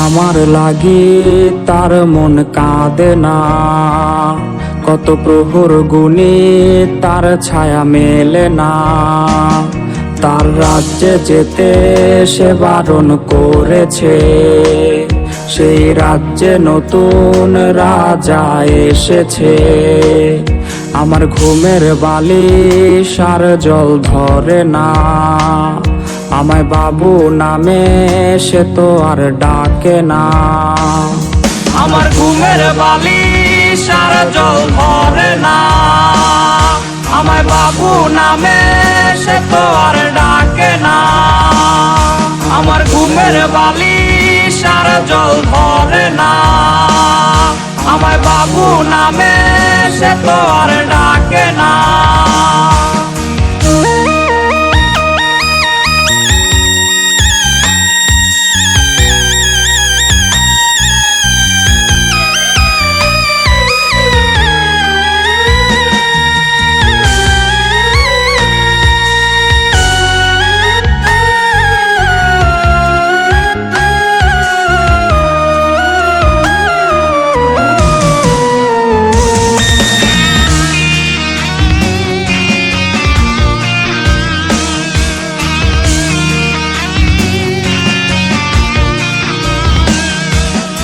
আমার লাগি তার মন কাঁদে না, কত প্রহর গুনি তার ছায়া মেলে না। তার রাজ্যে যেতে সে বারণ করেছে, সেই রাজ্যে নতুন রাজা এসেছে। আমার ঘুমের বালিশ আর জল ধরে না, আমায় বাবু নামে সে তো আর ডাকে না। আমার ঘুমের বালিশ আর জল ধরে না, আমায় বাবু নামে সে তো আর ডাকে না। আমার ঘুমের বালিশ আর জল ধরে না, আমায় বাবু নামে সে তো আর ডাকে না।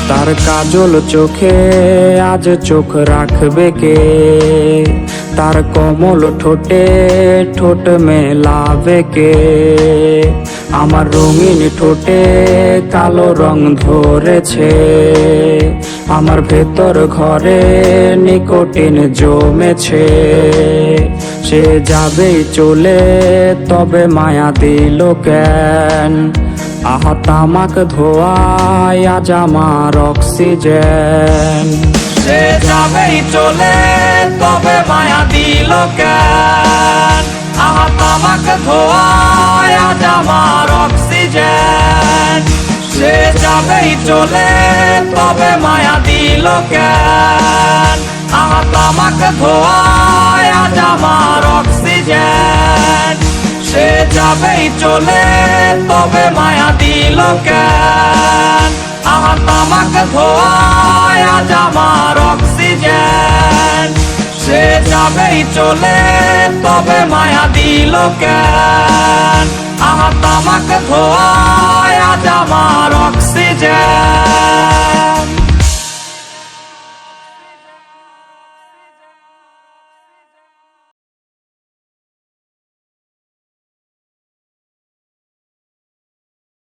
তার কাজল চোখে আজ চোখ রাখবে কে, তার কমল ঠোঁটে ঠোঁট মেলাবে কে। আমার রঙিন ঠোঁটে কালো রং ধরেছে, আমার ভেতর ঘরে নিকোটিন জমেছে। সে যাবেই চলে তবে মায়া দিল কেন, আহা তামাক ধোয়ায় আজ আমার অক্সিজেন। সে যাবেই চলে তবে মায়া দিল কেন, আহা তামাক ধোয়ায় আজ আমার অক্সিজেন। সে যাবেই চলে তবে মায়া দিল কেন, আহা তামাক ধোয়ায় আজ আমার অক্সিজেন। সে যাবেই চলে তবে মায়া দিল কেন, আহা তামাক ধোয়ায় আজ আমার অক্সিজেন। সে যাবেই চলে তবে মায়া দিল কেন, আহা তামাক ধোয়ায় আজ আমার অক্সিজেন।